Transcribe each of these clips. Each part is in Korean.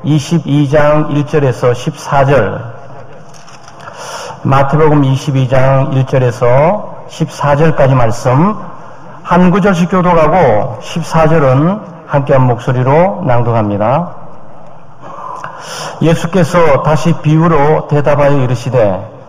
22장 1절에서 14절, 마태복음 22장 1절에서 14절까지 말씀 한 구절씩 교독하고 14절은 함께한 목소리로 낭독합니다. 예수께서 다시 비유로 대답하여 이르시되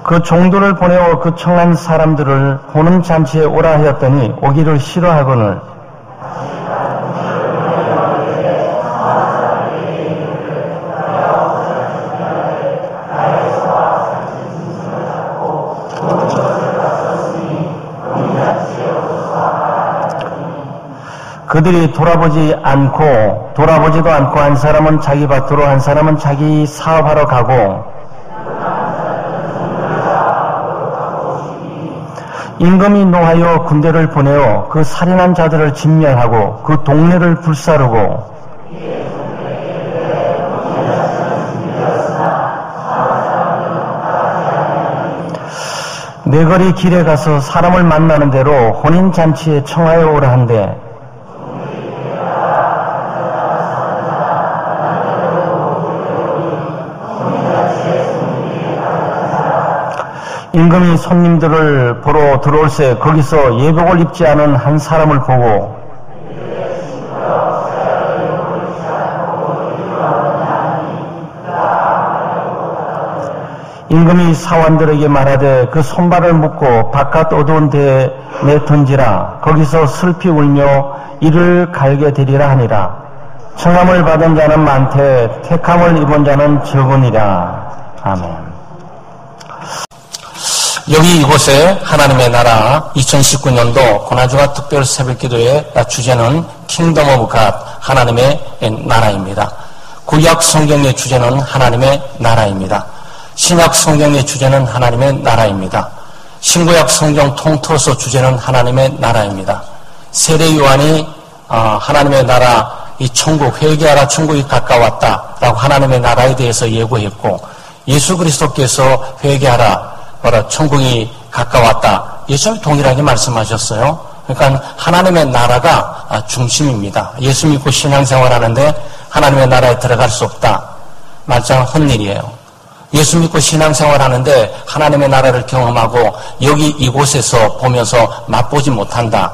그 종들을 보내어 그 청한 사람들을 보는 잔치에 오라 하였더니 오기를 싫어하거늘 그들이 돌아보지도 않고 한 사람은 자기 밭으로 한 사람은 자기 사업하러 가고 임금이 노하여 군대를 보내어 그 살인한 자들을 진멸하고 그 동네를 불사르고 내거리 길에 가서 사람을 만나는 대로 혼인잔치에 청하여 오라 한대 임금이 손님들을 보러 들어올새 거기서 예복을 입지 않은 한 사람을 보고 임금이 사원들에게 말하되 그 손발을 묶고 바깥 어두운 데에 내던지라 거기서 슬피 울며 이를 갈게 되리라 하니라. 청함을 받은 자는 많되 택함을 입은 자는 적으니라. 아멘. 여기 이곳에 하나님의 나라 2019년도 고난주간 특별 새벽기도의 주제는 킹덤 오브 갓, 하나님의 나라입니다. 구약 성경의 주제는 하나님의 나라입니다. 신약 성경의 주제는 하나님의 나라입니다. 신구약 성경 통틀어서 주제는 하나님의 나라입니다. 세례 요한이 하나님의 나라, 이 천국, 회개하라 천국이 가까웠다라고 하나님의 나라에 대해서 예고했고 예수 그리스도께서 회개하라 천국이 가까웠다. 예수님이 동일하게 말씀하셨어요. 그러니까 하나님의 나라가 중심입니다. 예수 믿고 신앙생활하는데 하나님의 나라에 들어갈 수 없다. 말짱 헛일이에요. 예수 믿고 신앙생활하는데 하나님의 나라를 경험하고 여기 이곳에서 보면서 맛보지 못한다.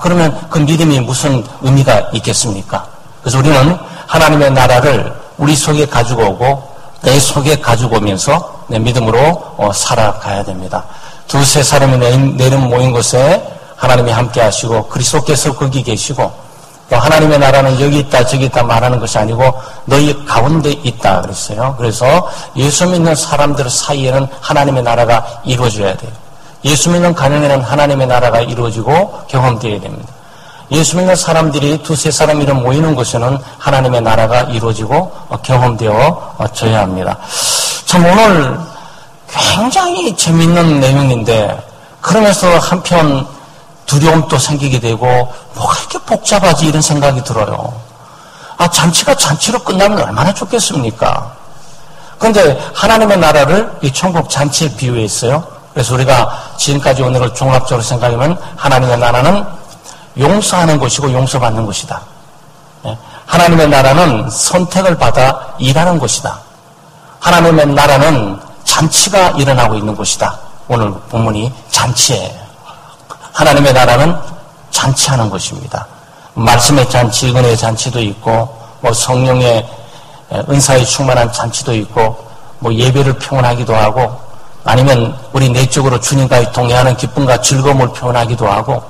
그러면 그 믿음이 무슨 의미가 있겠습니까? 그래서 우리는 하나님의 나라를 우리 속에 가지고 오고 내 속에 가지고 오면서 내 믿음으로 살아가야 됩니다. 두세 사람이 내름 모인 곳에 하나님이 함께 하시고 그리스도께서 거기 계시고 또 하나님의 나라는 여기 있다 저기 있다 말하는 것이 아니고 너희 가운데 있다 그랬어요. 그래서 예수 믿는 사람들 사이에는 하나님의 나라가 이루어져야 돼요. 예수 믿는 가정에는 하나님의 나라가 이루어지고 경험되어야 됩니다. 예수 믿는 사람들이 두세 사람 이름 모이는 곳에는 하나님의 나라가 이루어지고 경험되어져야 합니다. 참 오늘 굉장히 재밌는 내용인데 그러면서 한편 두려움도 생기게 되고 뭐가 이렇게 복잡하지 이런 생각이 들어요. 잔치가 잔치로 끝나면 얼마나 좋겠습니까? 그런데 하나님의 나라를 이 천국 잔치에 비유했어요. 그래서 우리가 지금까지 오늘을 종합적으로 생각하면 하나님의 나라는 용서하는 것이고 용서받는 것이다. 하나님의 나라는 선택을 받아 일하는 것이다. 하나님의 나라는 잔치가 일어나고 있는 곳이다. 오늘 본문이 잔치예요. 하나님의 나라는 잔치하는 것입니다. 말씀의 잔치, 은혜의 잔치도 있고 성령의 은사에 충만한 잔치도 있고 예배를 표현하기도 하고 아니면 우리 내적으로 주님과의 동행하는 기쁨과 즐거움을 표현하기도 하고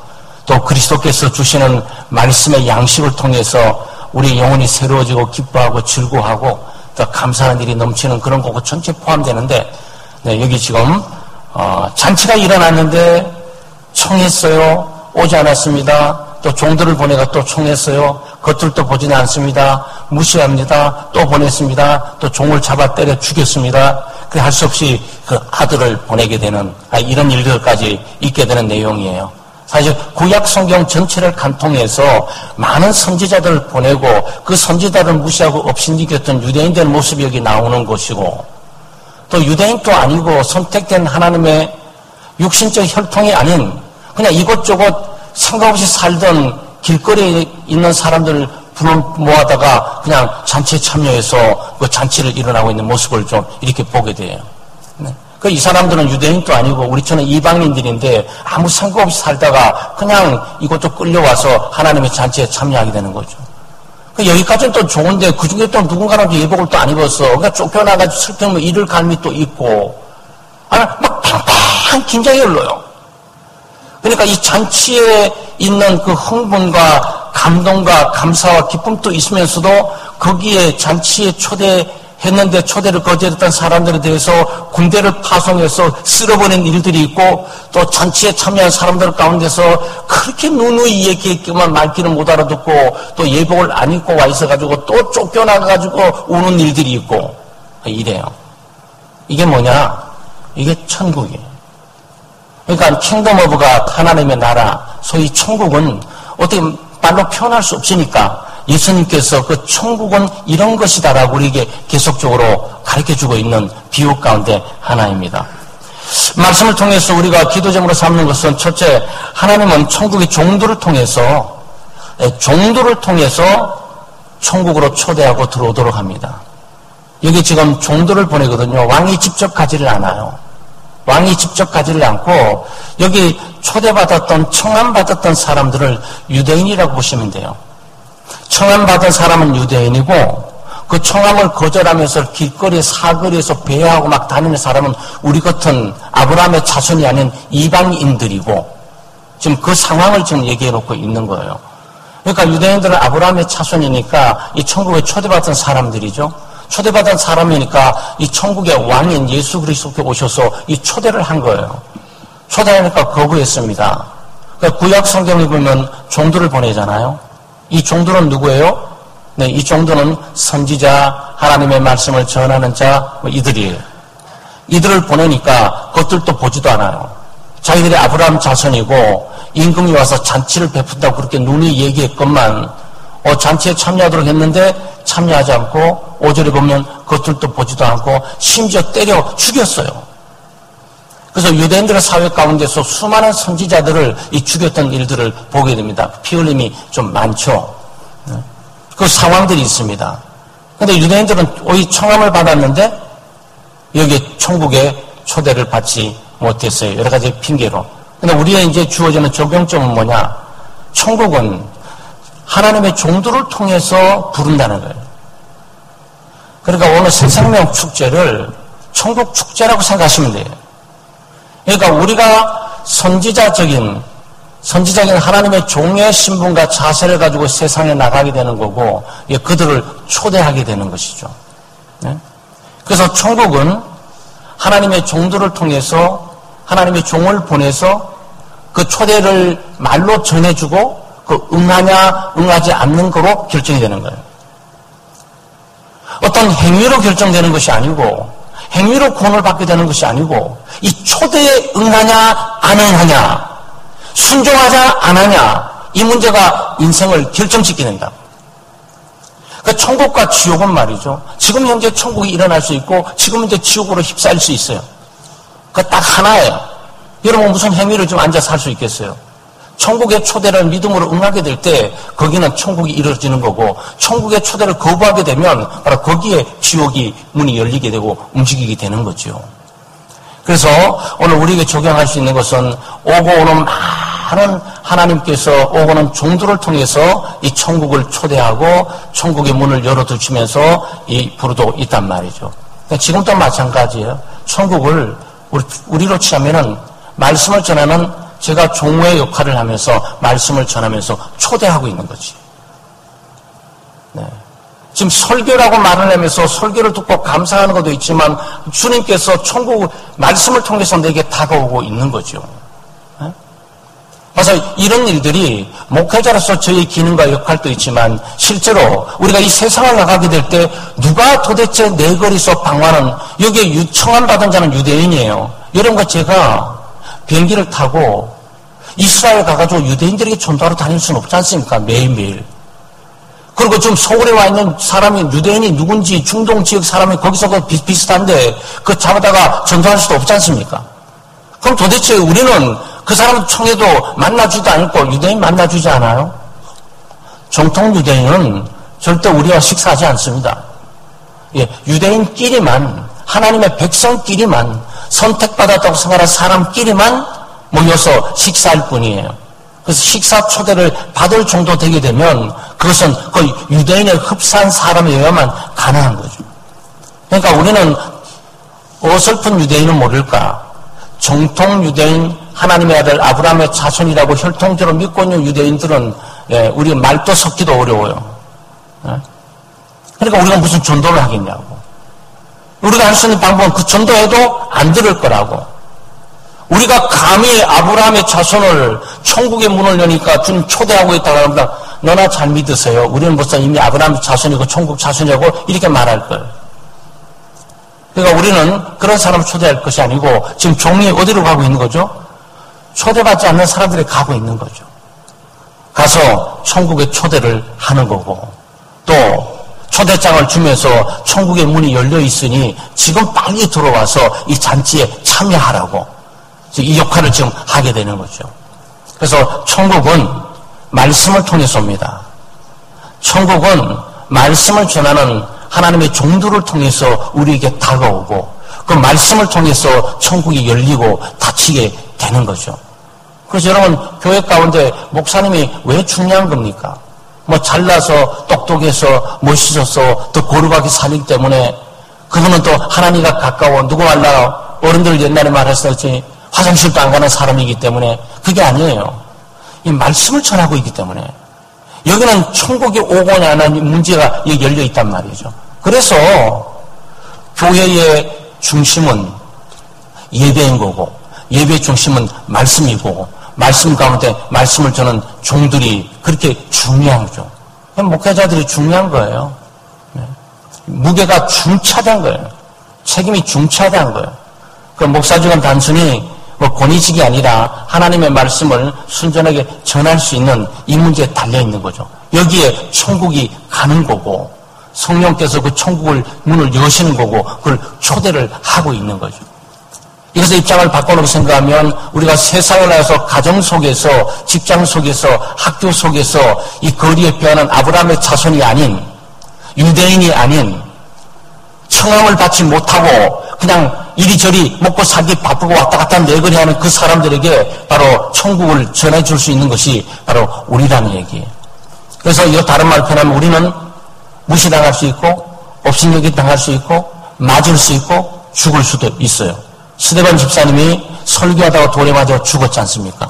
또 그리스도께서 주시는 말씀의 양식을 통해서 우리 영혼이 새로워지고 기뻐하고 즐거워하고 또 감사하는 일이 넘치는 그런 거 전체 포함되는데 여기 지금 잔치가 일어났는데 청했어요. 오지 않았습니다. 또 종들을 보내가 또 청했어요. 겉들도 보지는 않습니다. 무시합니다. 또 보냈습니다. 또 종을 잡아 때려 죽였습니다. 그래 할 수 없이 그 아들을 보내게 되는 이런 일들까지 있게 되는 내용이에요. 사실 구약 성경 전체를 간통해서 많은 선지자들을 보내고 그 선지자를 무시하고 업신이겼던 유대인들 모습이 여기 나오는 것이고 또 유대인도 아니고 선택된 하나님의 육신적 혈통이 아닌 그냥 이것저것 생각 없이 살던 길거리에 있는 사람들을 모아다가 그냥 잔치에 참여해서 그 잔치를 일어나고 있는 모습을 좀 이렇게 보게 돼요. 네. 이 사람들은 유대인도 아니고 우리처럼 이방인들인데 아무 생각 없이 살다가 그냥 이것도 끌려와서 하나님의 잔치에 참여하게 되는 거죠. 여기까지는 또 좋은데 그중에 또 누군가는 예복을 또 안 입었어. 그러니까 쫓겨나가지고 슬픔 이를 갈미 또 있고 막 팡팡 긴장이 흘러요. 그러니까 이 잔치에 있는 그 흥분과 감동과 감사와 기쁨도 있으면서도 거기에 잔치에 초대했는데 초대를 거절했던 사람들에 대해서 군대를 파송해서 쓸어버린 일들이 있고 또 잔치에 참여한 사람들 가운데서 그렇게 누누이 얘기했기만 말귀를 못 알아듣고 또 예복을 안 입고 와 있어가지고 또 쫓겨나가지고 우는 일들이 있고 이래요. 이게 뭐냐? 이게 천국이에요. 그러니까 킹덤 오브 갓, 하나님의 나라, 소위 천국은 어떻게 말로 표현할 수 없으니까 예수님께서 그 천국은 이런 것이다라고 우리에게 계속적으로 가르쳐주고 있는 비유 가운데 하나입니다. 말씀을 통해서 우리가 기도점으로 삼는 것은 첫째, 하나님은 천국의 종들을 통해서 천국으로 초대하고 들어오도록 합니다. 여기 지금 종들을 보내거든요. 왕이 직접 가지를 않아요. 왕이 직접 가지를 않고 여기 초대받았던 청함받았던 사람들을 유대인이라고 보시면 돼요. 청함받은 사람은 유대인이고 그 청함을 거절하면서 길거리 사거리에서 배회하고 막 다니는 사람은 우리 같은 아브라함의 자손이 아닌 이방인들이고 지금 그 상황을 지금 얘기해 놓고 있는 거예요. 그러니까 유대인들은 아브라함의 자손이니까 이 천국에 초대받은 사람들이죠. 초대받은 사람이니까 이 천국의 왕인 예수 그리스도께 오셔서 이 초대를 한 거예요. 초대하니까 거부했습니다. 그러니까 구약 성경에 보면 종들을 보내잖아요. 이 종들은 누구예요? 네, 이 종들은 선지자, 하나님의 말씀을 전하는 자, 이들이에요. 이들을 보내니까 그것들도 보지도 않아요. 자기들이 아브라함 자손이고 임금이 와서 잔치를 베푼다고 그렇게 눈이 얘기했건만 잔치에 참여하도록 했는데 참여하지 않고 5절에 보면 그것들도 보지도 않고 심지어 때려 죽였어요. 그래서 유대인들의 사회 가운데서 수많은 선지자들을 죽였던 일들을 보게 됩니다. 피 흘림이 좀 많죠. 그 상황들이 있습니다. 그런데 유대인들은 오히 청함을 받았는데 여기 천국에 초대를 받지 못했어요. 여러 가지 핑계로. 그런데 우리의 이제 주어지는 적용점은 뭐냐? 천국은 하나님의 종들을 통해서 부른다는 거예요. 그러니까 오늘 새생명 축제를 천국 축제라고 생각하시면 돼요. 그러니까 우리가 선지자적인 하나님의 종의 신분과 자세를 가지고 세상에 나가게 되는 거고 그들을 초대하게 되는 것이죠. 그래서 천국은 하나님의 종들을 통해서 하나님의 종을 보내서 그 초대를 말로 전해주고 그 응하냐 응하지 않는 거로 결정이 되는 거예요. 어떤 행위로 결정되는 것이 아니고 행위로 구원을 받게 되는 것이 아니고 이 초대에 응하냐 안 응하냐 순종하자 안 하냐 이 문제가 인생을 결정짓게 된다. 그러니까 천국과 지옥은 말이죠. 지금 현재 천국이 일어날 수 있고 지금 현재 지옥으로 휩싸일 수 있어요. 그 딱 하나예요. 여러분 무슨 행위를 좀 앉아서 할 수 있겠어요? 천국의 초대를 믿음으로 응하게 될 때 거기는 천국이 이루어지는 거고 천국의 초대를 거부하게 되면 바로 거기에 지옥이 문이 열리게 되고 움직이게 되는 거죠. 그래서 오늘 우리에게 적용할 수 있는 것은 오고 오는 많은 하나님께서 오고 오는 종들을 통해서 이 천국을 초대하고 천국의 문을 열어두시면서 이 부르도 있단 말이죠. 그러니까 지금도 마찬가지예요. 천국을 우리로 치자면은 말씀을 전하는 제가 종의 역할을 하면서 말씀을 전하면서 초대하고 있는 거지. 네. 지금 설교라고 말을 하면서 설교를 듣고 감사하는 것도 있지만 주님께서 천국 말씀을 통해서 내게 다가오고 있는 거죠. 네? 그래서 이런 일들이 목회자로서 저의 기능과 역할도 있지만 실제로 우리가 이 세상을 나가게 될 때 누가 도대체 내 거리서 방황하는 여기에 청함받은 자는 유대인이에요. 여러분과 제가 비행기를 타고 이스라엘 가가지고 유대인들에게 전도하러 다닐 수는 없지 않습니까? 매일매일. 그리고 지금 서울에 와 있는 사람이 유대인이 누군지 중동 지역 사람이 거기서 비슷한데 그거 잡아다가 전도할 수도 없지 않습니까? 그럼 도대체 우리는 그 사람은 청해도 만나주지도 않고 유대인 만나주지 않아요. 정통 유대인은 절대 우리와 식사하지 않습니다. 예, 유대인끼리만, 하나님의 백성끼리만, 선택받았다고 생각하는 사람끼리만 모여서 식사할 뿐이에요. 그래서 식사 초대를 받을 정도 되게 되면 그것은 거의 유대인에 흡사한 사람에 의하면 가능한 거죠. 그러니까 우리는 어설픈 유대인은 모를까? 정통 유대인, 하나님의 아들 아브라함의 자손이라고 혈통적으로 믿고 있는 유대인들은 예, 우리 말도 섞기도 어려워요. 예? 그러니까 우리가 무슨 전도를 하겠냐고. 우리가 할 수 있는 방법은 그 전도해도 안 들을 거라고. 우리가 감히 아브라함의 자손을 천국의 문을 여니까 주님 초대하고 있다고 합니다. 너나 잘 믿으세요. 우리는 벌써 이미 아브라함의 자손이고 천국 자손이라고 이렇게 말할 거예요. 그러니까 우리는 그런 사람을 초대할 것이 아니고 지금 종이 어디로 가고 있는 거죠? 초대받지 않는 사람들이 가고 있는 거죠. 가서 천국의 초대를 하는 거고 또 초대장을 주면서 천국의 문이 열려 있으니 지금 빨리 들어와서 이 잔치에 참여하라고 이 역할을 지금 하게 되는 거죠. 그래서 천국은 말씀을 통해서 옵니다. 천국은 말씀을 전하는 하나님의 종들을 통해서 우리에게 다가오고 그 말씀을 통해서 천국이 열리고 닫히게 되는 거죠. 그래서 여러분 교회 가운데 목사님이 왜 중요한 겁니까? 뭐 잘나서 똑똑해서 멋있어서 더 거룩하게 살기 때문에 그분은 또 하나님과 가까워 누구 말라 어른들 옛날에 말했었지 화장실도 안 가는 사람이기 때문에 그게 아니에요. 이 말씀을 전하고 있기 때문에 여기는 천국이 오고냐 하는 문제가 열려 있단 말이죠. 그래서 교회의 중심은 예배인 거고 예배의 중심은 말씀이고 말씀 가운데 말씀을 전하는 종들이 그렇게 중요한 거죠. 목회자들이 중요한 거예요. 무게가 중차대한 거예요. 책임이 중차대한 거예요. 그 목사직은 단순히 뭐 권위직이 아니라 하나님의 말씀을 순전하게 전할 수 있는 이 문제에 달려있는 거죠. 여기에 천국이 가는 거고 성령께서 그 천국을 문을 여시는 거고 그걸 초대를 하고 있는 거죠. 이래서 입장을 바꿔놓고 생각하면 우리가 세상을 나와서 가정 속에서 직장 속에서 학교 속에서 이 거리에 피하는 아브라함의 자손이 아닌 유대인이 아닌 청함을 받지 못하고 그냥 이리저리 먹고 살기 바쁘고 왔다 갔다 내거리하는 그 사람들에게 바로 천국을 전해줄 수 있는 것이 바로 우리라는 얘기예요. 그래서 이거 다른 말 표현하면 우리는 무시당할 수 있고 업신여기 당할 수 있고 맞을 수 있고 죽을 수도 있어요. 스데반 집사님이 설교하다가 돌에 맞아 죽었지 않습니까?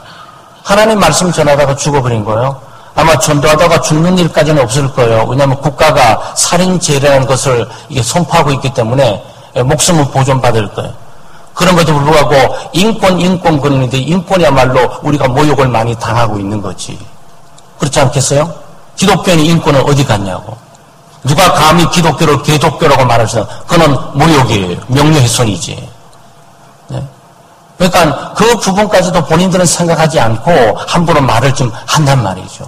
하나님 말씀 전하다가 죽어버린 거예요. 아마 전도하다가 죽는 일까지는 없을 거예요. 왜냐하면 국가가 살인죄라는 것을 이게 선포하고 있기 때문에 목숨을 보존받을 거예요. 그럼에도 불구하고 인권 그러는데 인권이야말로 우리가 모욕을 많이 당하고 있는 거지. 그렇지 않겠어요? 기독교인의 인권은 어디 갔냐고. 누가 감히 기독교를 개독교라고 말하시나 그건 모욕이에요. 명예훼손이지. 네. 그러니까 그 부분까지도 본인들은 생각하지 않고 함부로 말을 좀 한단 말이죠.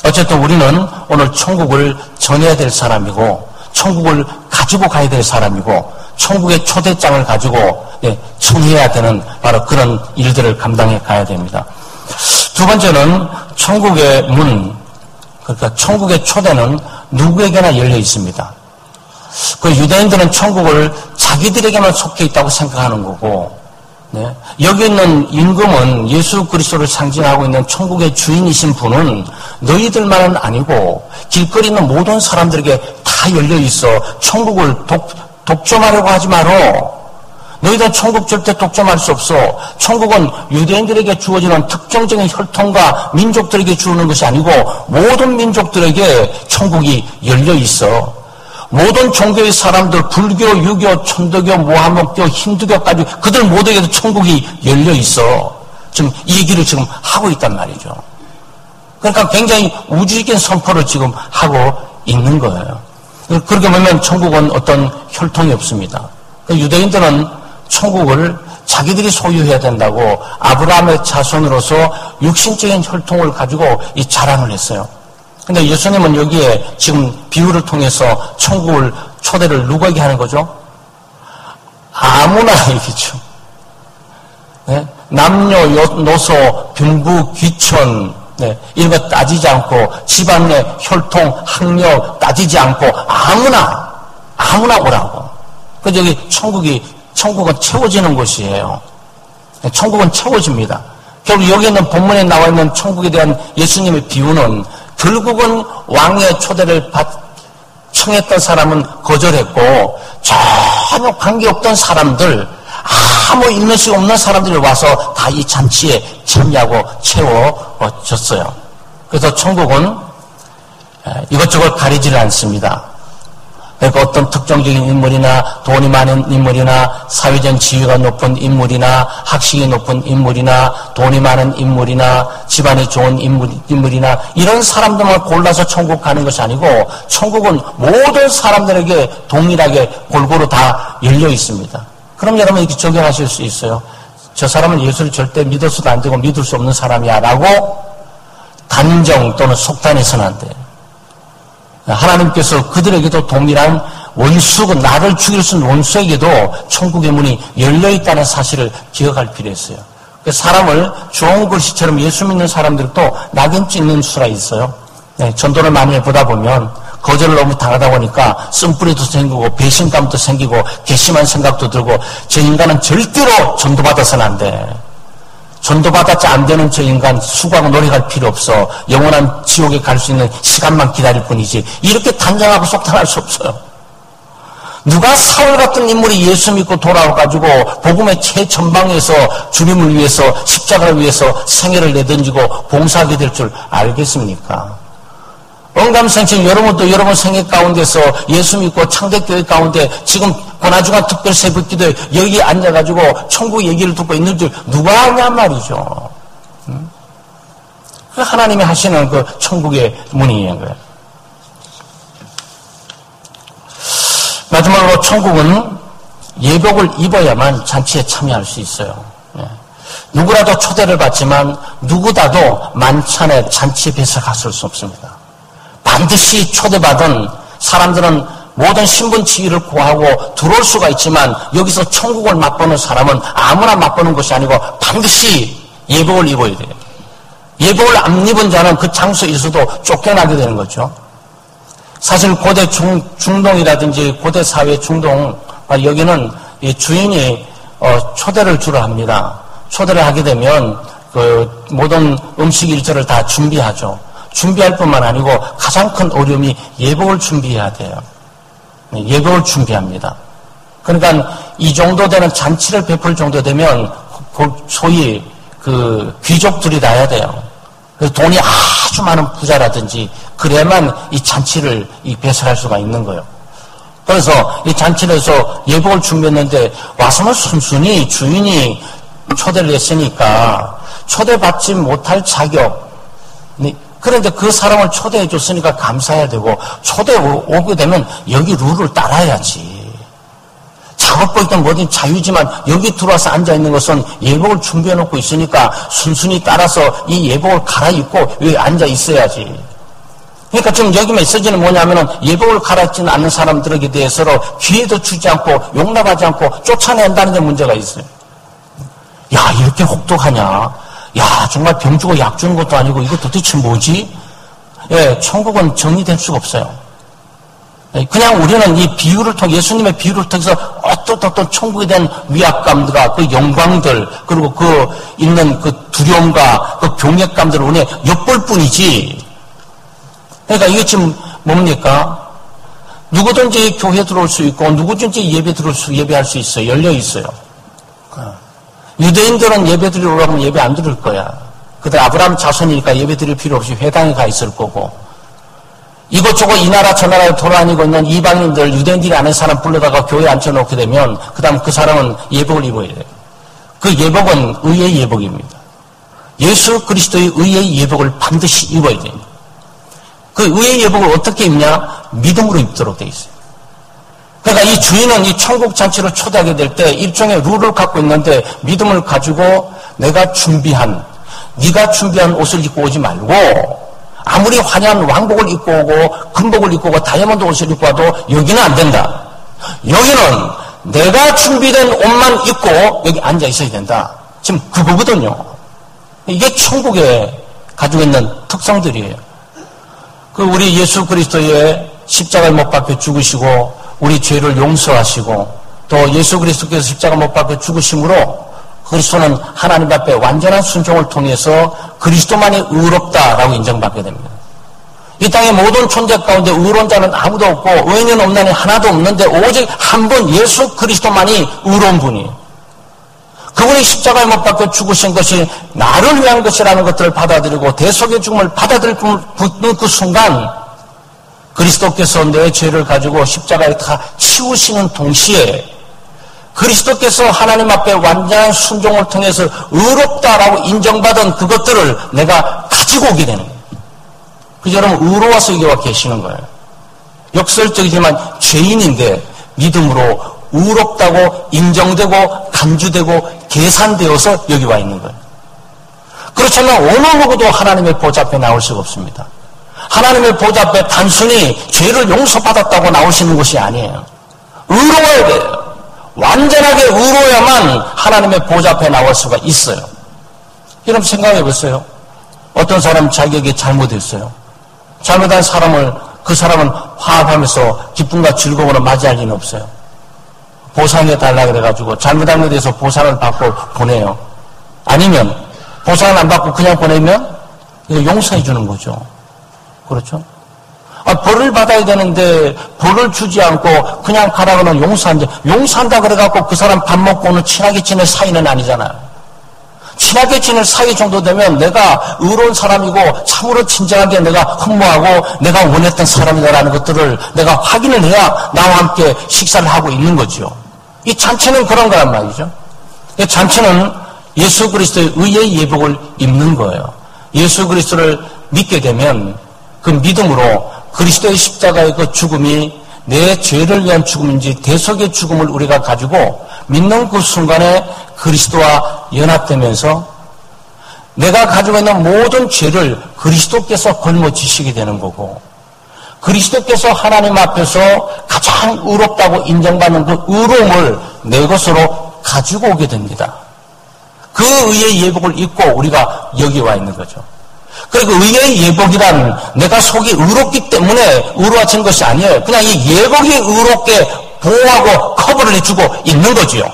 어쨌든 우리는 오늘 천국을 전해야 될 사람이고 천국을 가지고 가야 될 사람이고 천국의 초대장을 가지고 청해야 되는 바로 그런 일들을 감당해 가야 됩니다. 두 번째는 천국의 문, 그러니까 천국의 초대는 누구에게나 열려 있습니다. 그 유대인들은 천국을 자기들에게만 속해 있다고 생각하는 거고, 네. 여기 있는 임금은 예수 그리스도를 상징하고 있는 천국의 주인이신 분은 너희들만은 아니고 길거리 있는 모든 사람들에게 다 열려 있어. 천국을 독점하려고 하지 마라. 너희들은 천국 절대 독점할 수 없어. 천국은 유대인들에게 주어지는 특정적인 혈통과 민족들에게 주는 것이 아니고 모든 민족들에게 천국이 열려 있어. 모든 종교의 사람들, 불교, 유교, 천도교, 모함목교, 힌두교까지 그들 모두에게도 천국이 열려 있어. 지금 이 얘기를 지금 하고 있단 말이죠. 그러니까 굉장히 우주적인 선포를 지금 하고 있는 거예요. 그렇게 보면 천국은 어떤 혈통이 없습니다. 유대인들은 천국을 자기들이 소유해야 된다고 아브라함의 자손으로서 육신적인 혈통을 가지고 이 자랑을 했어요. 근데 예수님은 여기에 지금 비유를 통해서 천국을 초대를 누구에게 하는 거죠? 아무나 얘기죠. 네? 남녀, 노소, 병부, 귀천, 이런 거 따지지 않고, 집안 내 혈통, 학력 따지지 않고, 아무나 오라고. 그래서 여기 천국은 채워지는 곳이에요. 천국은 채워집니다. 결국 여기 있는 본문에 나와 있는 천국에 대한 예수님의 비유는 결국은 왕의 초대를 청했던 사람은 거절했고 전혀 관계없던 사람들, 아무 인내심 없는 사람들이 와서 다 이 잔치에 참여하고 채워졌어요. 그래서 천국은 이것저것 가리지를 않습니다. 그러니까 어떤 특정적인 인물이나 돈이 많은 인물이나 사회적 지위가 높은 인물이나 학식이 높은 인물이나 돈이 많은 인물이나 집안이 좋은 인물이나 이런 사람들만 골라서 천국 가는 것이 아니고 천국은 모든 사람들에게 동일하게 골고루 다 열려 있습니다. 그럼 여러분 이렇게 적용하실 수 있어요. 저 사람은 예수를 절대 믿어서도 안 되고 믿을 수 없는 사람이야 라고 단정 또는 속단해서는 안 돼요. 하나님께서 그들에게도 동일한 원수고 나를 죽일 수 있는 원수에게도 천국의 문이 열려있다는 사실을 기억할 필요가 있어요. 사람을 좋은 글씨처럼 예수 믿는 사람들도 낙인 찍는 수가 있어요. 전도를 많이 보다 보면 거절을 너무 당하다 보니까 쓴뿌리도 생기고 배신감도 생기고 괘씸한 생각도 들고 저 인간은 절대로 전도받아서는 안 돼. 전도받았지 안 되는 저 인간 수고하고 노력할 필요 없어. 영원한 지옥에 갈 수 있는 시간만 기다릴 뿐이지. 이렇게 단정하고 속단할 수 없어요. 누가 사울 같은 인물이 예수 믿고 돌아와가지고 복음의 최전방에서 주님을 위해서 십자가를 위해서 생애를 내던지고 봉사하게 될 줄 알겠습니까? 언감생생 여러분도 여러분 생애 가운데서 예수 믿고 창대교회 가운데 지금 고난주간 특별 새벽기도에 여기 앉아가지고 천국 얘기를 듣고 있는 줄 누가 아냐 말이죠. 그 하나님이 하시는 그 천국의 문이인 거예요. 마지막으로 천국은 예복을 입어야만 잔치에 참여할 수 있어요. 누구라도 초대를 받지만 누구라도 만찬에 잔치에 배석할 수 없습니다. 반드시 초대받은 사람들은 모든 신분 지위를 고하고 들어올 수가 있지만 여기서 천국을 맛보는 사람은 아무나 맛보는 것이 아니고 반드시 예복을 입어야 돼요. 예복을 안 입은 자는 그 장소에서도 쫓겨나게 되는 거죠. 사실 고대 중동이라든지 고대 사회 중동 여기는 주인이 초대를 주로 합니다. 초대를 하게 되면 그 모든 음식 일정을 다 준비하죠. 준비할 뿐만 아니고 가장 큰 어려움이 예복을 준비해야 돼요. 예복을 준비합니다. 그러니까 이 정도 되는 잔치를 베풀 정도 되면 소위 그 귀족들이 나야 돼요. 그래서 돈이 아주 많은 부자라든지 그래야만 이 잔치를 배설할 수가 있는 거예요. 그래서 이 잔치를 해서 예복을 준비했는데 와서는 순순히 주인이 초대를 했으니까 초대받지 못할 자격, 그런데 그 사람을 초대해 줬으니까 감사해야 되고 초대 오게 되면 여기 룰을 따라야지. 작업복이든 뭐든 자유지만 여기 들어와서 앉아있는 것은 예복을 준비해 놓고 있으니까 순순히 따라서 이 예복을 갈아입고 여기 앉아 있어야지. 그러니까 지금 여기 메시지는 뭐냐면은 예복을 갈아입지는 않는 사람들에게 대해서로 기회도 주지 않고 용납하지 않고 쫓아낸다는 데 문제가 있어요. 야, 이렇게 혹독하냐? 야, 정말 병 주고 약 주는 것도 아니고 이거 도대체 뭐지? 예, 천국은 정리될 수가 없어요. 그냥 우리는 이 비유를 통해, 예수님의 비유를 통해서 어떤 천국에 대한 위압감들과 그 영광들, 그리고 그 있는 그 두려움과 그 경외감들을 우리가 엿볼 뿐이지. 그러니까 이게 지금 뭡니까? 누구든지 교회 들어올 수 있고, 누구든지 예배할 수 있어요. 열려 있어요. 유대인들은 예배 드리러 오라면 예배 안 드릴 거야. 그들 아브라함 자손이니까 예배 드릴 필요 없이 회당에 가 있을 거고. 이것저것 이 나라 저 나라에 돌아다니고 있는 이방인들, 유대인들이 아는 사람 불러다가 교회에 앉혀놓게 되면 그 다음 그 사람은 예복을 입어야 돼요. 그 예복은 의의 예복입니다. 예수 그리스도의 의의 예복을 반드시 입어야 돼요. 그 의의 예복을 어떻게 입냐? 믿음으로 입도록 되어 있어요. 그러니까 이 주인은 이 천국 잔치를 초대하게 될 때 일종의 룰을 갖고 있는데 믿음을 가지고 네가 준비한 옷을 입고 오지 말고 아무리 화려한 왕복을 입고 오고 금복을 입고 오고 다이아몬드 옷을 입고 와도 여기는 안 된다. 여기는 내가 준비된 옷만 입고 여기 앉아 있어야 된다. 지금 그거거든요. 이게 천국에 가지고 있는 특성들이에요. 그 우리 예수 그리스도의 십자가를 못 박혀 죽으시고 우리 죄를 용서하시고 또 예수 그리스도께서 십자가 못 박혀 죽으심으로 그리스도는 하나님 앞에 완전한 순종을 통해서 그리스도만이 의롭다라고 인정받게 됩니다. 이 땅의 모든 존재 가운데 의로운 자는 아무도 없고 의인은 없나니 하나도 없는데 오직 한 분 예수 그리스도만이 의로운 분이에요. 그분이 십자가에 못 박혀 죽으신 것이 나를 위한 것이라는 것들을 받아들이고 대속의 죽음을 받아들이는 그 순간 그리스도께서 내 죄를 가지고 십자가에 다 치우시는 동시에 그리스도께서 하나님 앞에 완전한 순종을 통해서 의롭다라고 인정받은 그것들을 내가 가지고 오게 되는 거예요. 그래서 여러분 의로워서 여기 와 계시는 거예요. 역설적이지만 죄인인데 믿음으로 의롭다고 인정되고 간주되고 계산되어서 여기 와 있는 거예요. 그렇지만 어느 누구도 하나님의 보좌 앞에 나올 수가 없습니다. 하나님의 보좌 앞에 단순히 죄를 용서받았다고 나오시는 것이 아니에요. 의로워야 돼요. 완전하게 의로워야만 하나님의 보좌 앞에 나올 수가 있어요. 여러분 생각해 보세요. 어떤 사람 자기에게 잘못했어요. 잘못한 사람을 그 사람은 화합하면서 기쁨과 즐거움으로 맞이할 리는 없어요. 보상해 달라 그래가지고 잘못한 것에 대해서 보상을 받고 보내요. 아니면 보상을 안 받고 그냥 보내면 이거 용서해 주는 거죠. 그렇죠? 벌을 받아야 되는데 벌을 주지 않고 그냥 가라 그러면 용서한다 그래갖고 그 사람 밥 먹고는 친하게 지낼 사이는 아니잖아요. 친하게 지낼 사이 정도 되면 내가 의로운 사람이고 참으로 진정하게 내가 흠모하고 내가 원했던 사람이다라는 것들을 내가 확인을 해야 나와 함께 식사를 하고 있는 거죠. 이 잔치는 그런 거란 말이죠. 이 잔치는 예수 그리스도의 의의 예복을 입는 거예요. 예수 그리스도를 믿게 되면 그 믿음으로 그리스도의 십자가의 그 죽음이 내 죄를 위한 죽음인지 대속의 죽음을 우리가 가지고 믿는 그 순간에 그리스도와 연합되면서 내가 가지고 있는 모든 죄를 그리스도께서 걸머지시게 되는 거고 그리스도께서 하나님 앞에서 가장 의롭다고 인정받는 그 의로움을 내 것으로 가지고 오게 됩니다. 그 의의 예복을 입고 우리가 여기 와 있는 거죠. 그리고 의의 예복이란 내가 속이 의롭기 때문에 의로워진 것이 아니에요. 그냥 이 예복이 의롭게 보호하고 커버를 해주고 있는 거지요.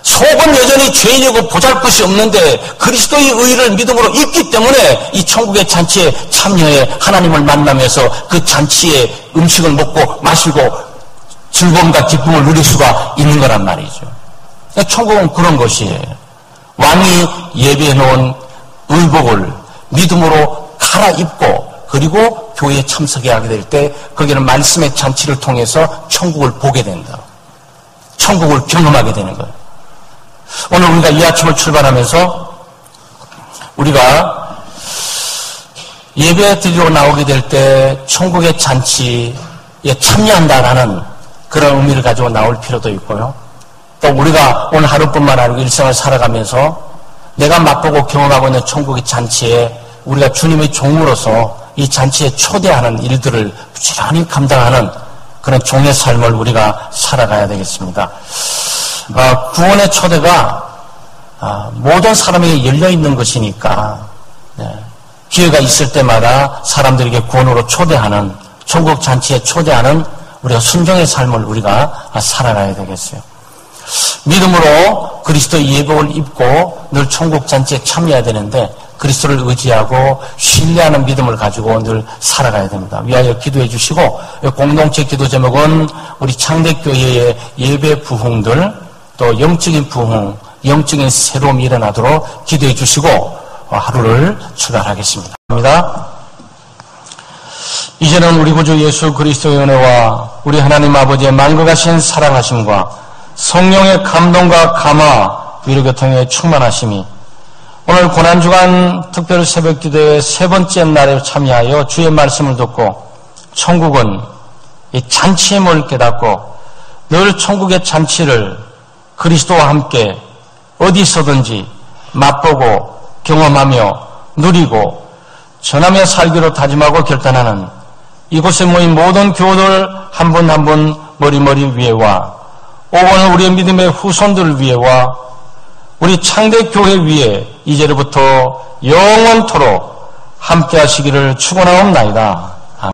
속은 여전히 죄인이고 보잘것이 없는데 그리스도의 의를 믿음으로 입기 때문에 이 천국의 잔치에 참여해 하나님을 만나면서 그 잔치에 음식을 먹고 마시고 즐거움과 기쁨을 누릴 수가 있는 거란 말이죠. 천국은 그런 것이에요. 왕이 예배해 놓은 의복을 믿음으로 갈아입고 그리고 교회에 참석해야 하게 될 때 거기는 말씀의 잔치를 통해서 천국을 보게 된다. 천국을 경험하게 되는 거예요. 오늘 우리가 이 아침을 출발하면서 우리가 예배 드리러 나오게 될 때 천국의 잔치에 참여한다라는 그런 의미를 가지고 나올 필요도 있고요. 또 우리가 오늘 하루뿐만 아니고 일생을 살아가면서 내가 맛보고 경험하고 있는 천국의 잔치에 우리가 주님의 종으로서 이 잔치에 초대하는 일들을 부지런히 감당하는 그런 종의 삶을 우리가 살아가야 되겠습니다. 구원의 초대가 모든 사람에게 열려있는 것이니까 기회가 있을 때마다 사람들에게 구원으로 초대하는 천국 잔치에 초대하는 우리가 순종의 삶을 우리가 살아가야 되겠어요. 믿음으로 그리스도의 예복을 입고 늘 천국 잔치에 참여해야 되는데 그리스도를 의지하고 신뢰하는 믿음을 가지고 늘 살아가야 됩니다. 위하여 기도해 주시고 공동체 기도 제목은 우리 창대교회의 예배 부흥들 또 영적인 부흥, 영적인 새로움이 일어나도록 기도해 주시고 하루를 출발하겠습니다. 이제는 우리 구주 예수 그리스도의 은혜와 우리 하나님 아버지의 만국하신 사랑하심과 성령의 감동과 감화, 위로교통의 충만하심이 오늘 고난주간 특별 새벽기도의 세 번째 날에 참여하여 주의 말씀을 듣고 천국은 이 잔치임을 깨닫고 늘 천국의 잔치를 그리스도와 함께 어디서든지 맛보고 경험하며 누리고 전하며 살기로 다짐하고 결단하는 이곳에 모인 모든 교우들 한 분 한 분 머리머리 위에와 오고는 우리의 믿음의 후손들 위에와 우리 창대교회 위에 이제로부터 영원토록 함께 하시기를 축원하옵나이다. 아멘.